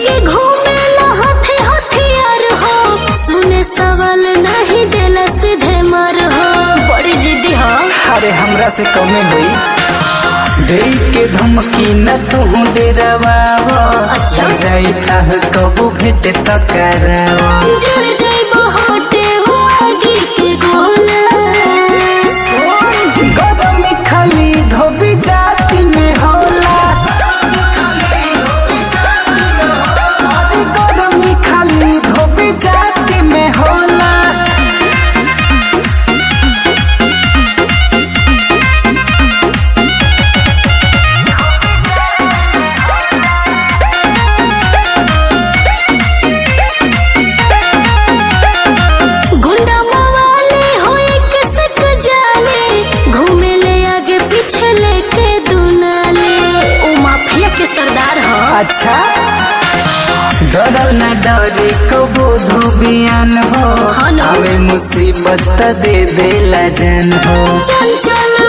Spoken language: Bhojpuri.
लेके घूमे हाथे हथियार हो, सुने सवाल नहीं देला सीधे मर हो, बड़ी जिद्दी हो। अरे हमरा से कमे हुई दे के धमकी न तू डेरावा। अच्छा जाई था कबू भेट तकरावा। जड़ जाइबो होटे हो आगे के गोला। गरम खाली धोबी जाति में होला। गरम खाली धोबी जाति में होला। गुंडा मवाली हो एक सक जाले, घूमे ले आगे पीछे लेके दुनाले, ओ माफिया के सरदार हो। अच्छा डरल न डरी कबो धोबियान हो। हाँ ना। हमें मुसीबत दे देला जान हो। चल चल